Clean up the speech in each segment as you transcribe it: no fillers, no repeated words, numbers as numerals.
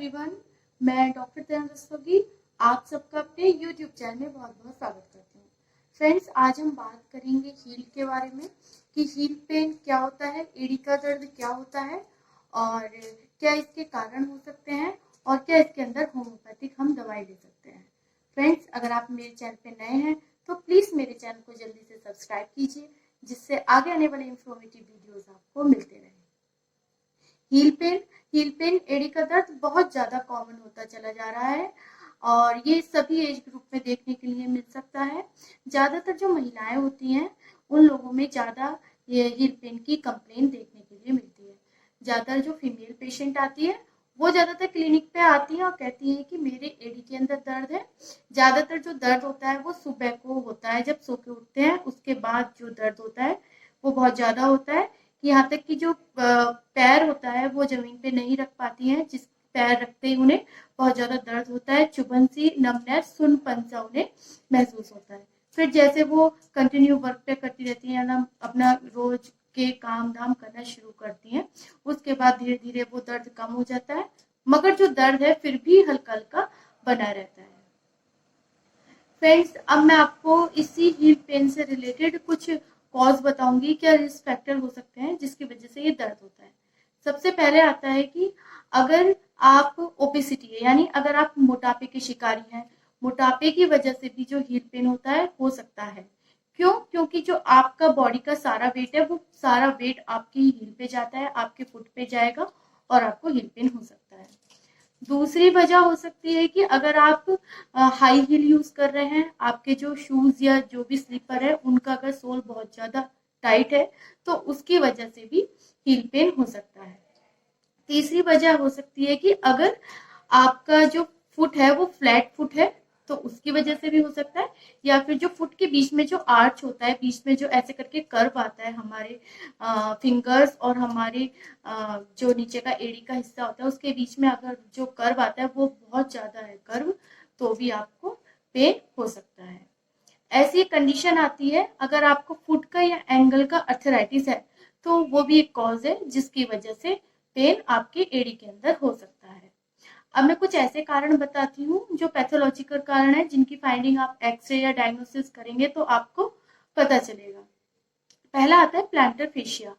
Everyone, मैं doctor तैन रस्तोगी आप सबका अपने यूट्यूब चैनल में बहुत बहुत स्वागत करती हूँ। फ्रेंड्स, आज हम बात करेंगे हील के बारे में कि हील पेन क्या होता है, एड़ी का दर्द क्या होता है और क्या इसके कारण हो सकते हैं और क्या इसके अंदर होम्योपैथिक हम दवाई ले सकते हैं। फ्रेंड्स, अगर आप मेरे चैनल पे नए हैं तो प्लीज़ मेरे चैनल को जल्दी से सब्सक्राइब कीजिए, जिससे आगे आने वाले इंफॉर्मेटिव वीडियोज़ आपको मिलते रहें। हील पेन एड़ी का दर्द बहुत ज़्यादा कॉमन होता चला जा रहा है और ये सभी एज ग्रुप में देखने के लिए मिल सकता है। ज़्यादातर जो महिलाएं होती हैं उन लोगों में ज़्यादा ये हील पेन की कंप्लेन देखने के लिए मिलती है। ज़्यादातर जो फीमेल पेशेंट आती है वो ज़्यादातर क्लिनिक पे आती हैं और कहती हैं कि मेरे एड़ी के अंदर दर्द है। ज़्यादातर जो दर्द होता है वो सुबह को होता है, जब सो के उठते हैं उसके बाद जो दर्द होता है वो बहुत ज़्यादा होता है। यहाँ तक कि जो पैर होता है वो जमीन पे नहीं रख पाती हैं, जिस पैर रखते ही उन्हें बहुत ज़्यादा दर्द होता है, चुभन सी, नमनेस, सुन्नपन सा उन्हें महसूस होता है। फिर जैसे वो कंटिन्यू वर्क पे करती रहती हैं ना, अपना रोज के काम धाम करना शुरू करती हैं, उसके बाद धीरे धीरे वो दर्द कम हो जाता है, मगर जो दर्द है फिर भी हल्का हल्का बना रहता है। फ्रेंड्स, अब मैं आपको इसी हील पेन से रिलेटेड कुछ कॉज बताऊंगी, क्या रिस्क फैक्टर हो सकते हैं जिसकी वजह से ये दर्द होता है। सबसे पहले आता है कि अगर आप ओबेसिटी है, यानी अगर आप मोटापे के शिकारी हैं, मोटापे की वजह से भी जो हील पेन होता है हो सकता है। क्यों? क्योंकि जो आपका बॉडी का सारा वेट है वो सारा वेट आपकी हील पे जाता है, आपके फुट पे जाएगा और आपको हील पेन हो सकता है। दूसरी वजह हो सकती है कि अगर आप हाई हील यूज कर रहे हैं, आपके जो शूज या जो भी स्लीपर है उनका अगर सोल बहुत ज्यादा टाइट है तो उसकी वजह से भी हील पेन हो सकता है। तीसरी वजह हो सकती है कि अगर आपका जो फुट है वो फ्लैट फुट है तो उसकी वजह से भी हो सकता है, या फिर जो फुट के बीच में जो आर्च होता है, बीच में जो ऐसे करके कर्व आता है हमारे फिंगर्स और हमारे जो नीचे का एड़ी का हिस्सा होता है उसके बीच में अगर जो कर्व आता है वो बहुत ज्यादा है कर्व, तो भी आपको पेन हो सकता है। ऐसी कंडीशन आती है अगर आपको फुट का या एंगल का अर्थराइटिस है तो वो भी एक कॉज है जिसकी वजह से पेन आपके एड़ी के अंदर हो सकता है। अब मैं कुछ ऐसे कारण बताती हूँ जो पैथोलॉजिकल कारण है, जिनकी फाइंडिंग आप एक्सरे या डायग्नोसिस करेंगे तो आपको पता चलेगा। पहला आता है प्लांटर फेशिया।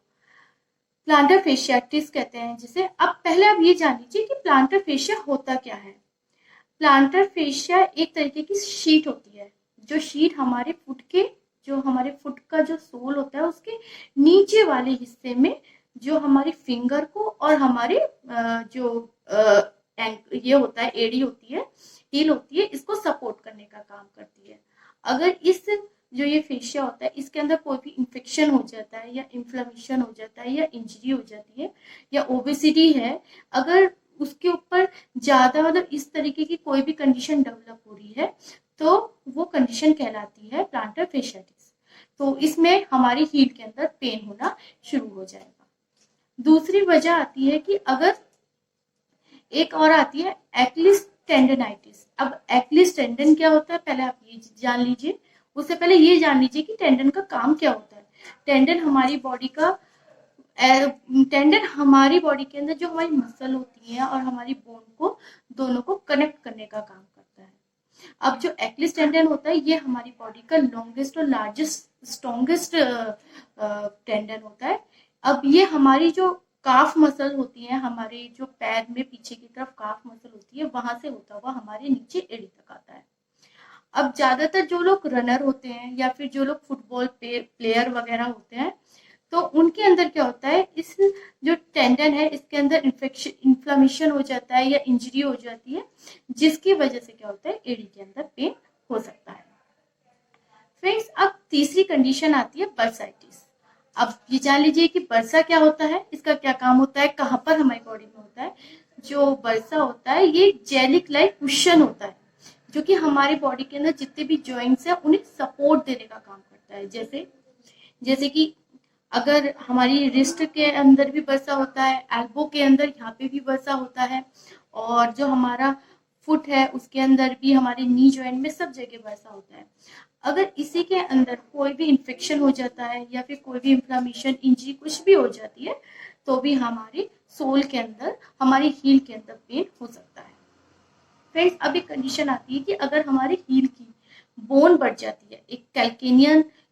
प्लांटर फेशियाटिस कहते हैं जिसे। अब पहले आप ये जान लीजिए कि प्लांटर फेशिया होता क्या है। प्लांटर फेशिया एक तरीके की शीट होती है, जो शीट हमारे फुट के, जो हमारे फुट का जो सोल होता है उसके नीचे वाले हिस्से में जो हमारी फिंगर को और हमारे जो ये होता है, एड़ी होती है, हील होती है, इसको सपोर्ट करने का काम करती है। अगर इस जो ये फेशिया होता है इसके अंदर कोई भी इंफेक्शन हो जाता है या इन्फ्लेमेशन हो जाता है या इंजरी हो जाती है या ओबेसिटी है, अगर उसके ऊपर ज्यादा मतलब इस तरीके की कोई भी कंडीशन डेवलप हो रही है तो वो कंडीशन कहलाती है प्लांटर फेशियाटिस। तो इसमें हमारी हील के अंदर पेन होना शुरू हो जाएगा। दूसरी वजह आती है कि अगर एक और आती है एक्लिस टेंडनाइटिस। अब एक्लिस टेंडन क्या होता है पहले आप ये जान लीजिए। उससे पहले ये जान लीजिए कि टेंडन का काम क्या होता है। टेंडन हमारी बॉडी का टेंडन हमारी बॉडी के अंदर जो हमारी मसल होती है और हमारी बोन को, दोनों को कनेक्ट करने का काम करता है। अब जो एक्लिस टेंडन होता है ये हमारी बॉडी का लॉन्गेस्ट और लार्जेस्ट स्ट्रॉन्गेस्ट टेंडन होता है। अब ये हमारी जो काफ मसल होती है, हमारे जो पैर में पीछे की तरफ काफ मसल होती है, वहां से होता हुआ हमारे नीचे एड़ी तक आता है। अब ज्यादातर जो लोग रनर होते हैं या फिर जो लोग फुटबॉल प्लेयर वगैरह होते हैं तो उनके अंदर क्या होता है, इस जो टेंडन है इसके अंदर इन्फ्लेमेशन हो जाता है या इंजरी हो जाती है, जिसकी वजह से क्या होता है एड़ी के अंदर पेन हो सकता है। फ्रेंड्स, अब तीसरी कंडीशन आती है बर्साइटिस। अब ये जान लीजिए कि बर्सा क्या होता है, इसका क्या काम होता है, कहाँ पर हमारी बॉडी में होता है। जो बर्सा होता है ये जेलिक लाइक कुशन होता है जो कि हमारी बॉडी के अंदर जितने भी जॉइंट्स हैं उन्हें सपोर्ट देने का काम करता है। जैसे जैसे कि अगर हमारी रिस्ट के अंदर भी बर्सा होता है, एल्बो के अंदर यहाँ पे भी बर्सा होता है, और जो हमारा फुट है उसके अंदर भी, हमारे नी जॉइंट में सब जगह बर्सा होता है। अगर इसी के अंदर कोई भी इन्फेक्शन हो जाता है या फिर कोई भी इंफ्लेमेशन, इंजरी कुछ भी हो जाती है तो भी हमारी सोल के अंदर, हमारी हील के अंदर पेन हो सकता है। फ्रेंड्स, अब एक कंडीशन आती है कि अगर हमारे हील की बोन बढ़ जाती है, एक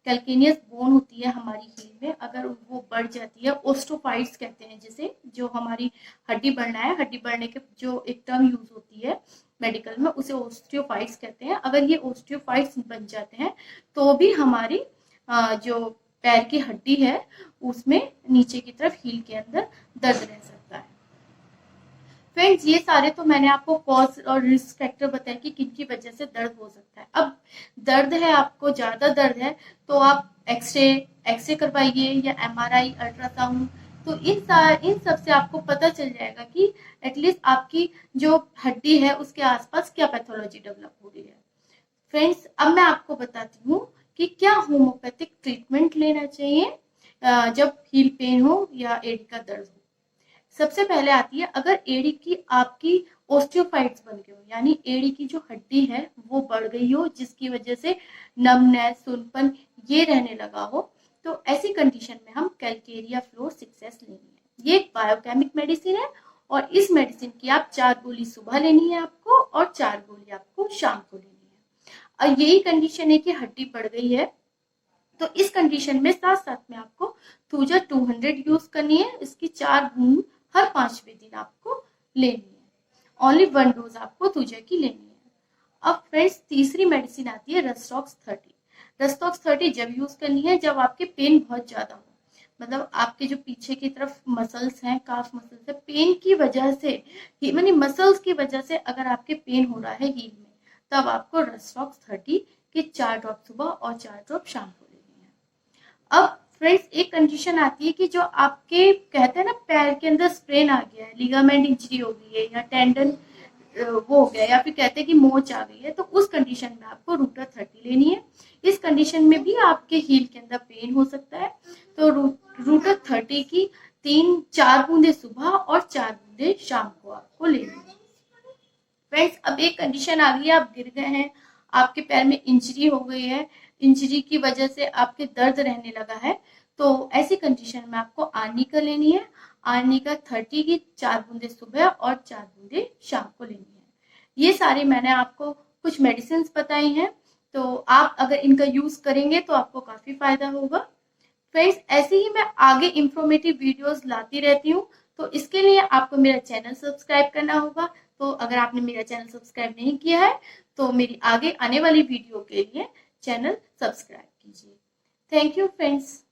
कैल्केनियस बोन होती है हमारी हील में, अगर वो बढ़ जाती है, ओस्टोफाइट्स कहते हैं जिसे, जो हमारी हड्डी बढ़ना है, हड्डी बढ़ने के जो एक टर्म यूज होती है मेडिकल में, उसे ओस्टियोफाइट्स कहते हैं। अगर ये ओस्टियोफाइट्स बन जाते हैं तो भी हमारी जो पैर की हड्डी है उसमें नीचे की तरफ हील के अंदर दर्द रह सकता है। फ्रेंड्स, ये सारे तो मैंने आपको कॉज और रिस्क फैक्टर बताया कि किन की वजह से दर्द हो सकता है। अब दर्द है, आपको ज्यादा दर्द है तो आप एक्सरे करवाइए या एमआरआई, अल्ट्रासाउंड। तो इन सब से आपको पता चल जाएगा कि एटलीस्ट आपकी जो हड्डी है उसके आसपास क्या पैथोलॉजी डेवलप हो रही है। फ्रेंड्स, अब मैं आपको बताती हूँ कि क्या होम्योपैथिक ट्रीटमेंट लेना चाहिए जब हील पेन हो या एड़ी का दर्द हो। सबसे पहले आती है, अगर एड़ी की आपकी ओस्टियोफाइट्स बन गए हो, यानी एड़ी की जो हड्डी है वो बढ़ गई हो, जिसकी वजह से नमनेस, सुनपन ये रहने लगा हो, तो ऐसी कंडीशन में हम कैलकेरिया फ्लोर 6S लेनी है। ये एक बायोकेमिक मेडिसिन है और इस मेडिसिन की आप 4 गोली सुबह लेनी है आपको और 4 गोली आपको शाम को लेनी है। और यही कंडीशन है कि हड्डी बढ़ गई है, तो इस कंडीशन में साथ साथ में आपको थूजा 200 यूज करनी है। इसकी 4 बूंद हर 5वें दिन आपको लेनी है। ओनली 1 डोज आपको थूजा की लेनी है। अब फ्रेंड्स, तीसरी मेडिसिन आती है रस्टॉक्स 30। रस्टॉक्स 30 जब यूज करनी है जब आपके पेन बहुत ज्यादा हो, मतलब आपके जो पीछे की तरफ मसल्स हैं, काफ मसल्स है, पेन की वजह से, यानी मसल्स की वजह से अगर आपके पेन हो रहा है हील में, तब आपको रस्टॉक्स 30 के 4 ड्रॉप सुबह और 4 ड्रॉप शाम को लेनी है। अब फ्रेंड्स, एक कंडीशन आती है कि जो आपके कहते हैं ना पैर के अंदर स्प्रेन आ गया है, लिगामेंट इंजरी हो गई है या टेंडन वो हो गया, या फिर कहते हैं कि मोच आ गई है, तो उस कंडीशन में आपको रूटर 30 लेनी है। इस कंडीशन में भी आपके हील के अंदर पेन हो सकता है, तो रूटर 30 की 4 बूंदे सुबह और 4 बूंदे शाम को आपको लेनी है। फ्रेंड्स, अब एक कंडीशन आ गई है, आप गिर गए हैं, आपके पैर में इंजरी हो गई है, इंजरी की वजह से आपके दर्द रहने लगा है, तो ऐसी कंडीशन में आपको आर्निका लेनी है। आर्निका 30 की 4 बूंदे सुबह और 4 बूंदे शाम को लेनी है। ये सारे मैंने आपको कुछ मेडिसिन बताई हैं, तो आप अगर इनका यूज करेंगे तो आपको काफी फायदा होगा। फ्रेंड्स, ऐसे ही मैं आगे इंफॉर्मेटिव वीडियोस लाती रहती हूँ, तो इसके लिए आपको मेरा चैनल सब्सक्राइब करना होगा। तो अगर आपने मेरा चैनल सब्सक्राइब नहीं किया है तो मेरी आगे आने वाली वीडियो के लिए चैनल सब्सक्राइब कीजिए। Thank you friends.